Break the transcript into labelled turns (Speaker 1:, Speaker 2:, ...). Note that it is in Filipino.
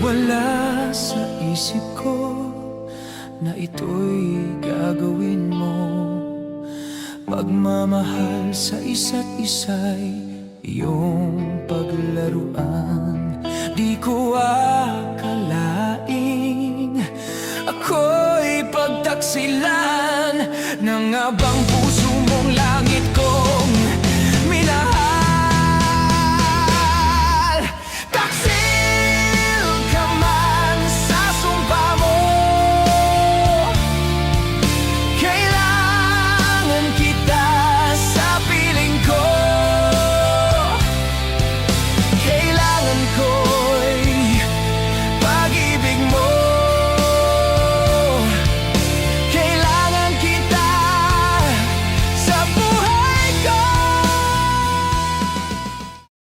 Speaker 1: Wala sa isip ko na ito'y gagawin mo. Pagmamahal sa isa't isa'y iyong paglaruan. Di ko akalaing ako'y pagtaksilan ng abang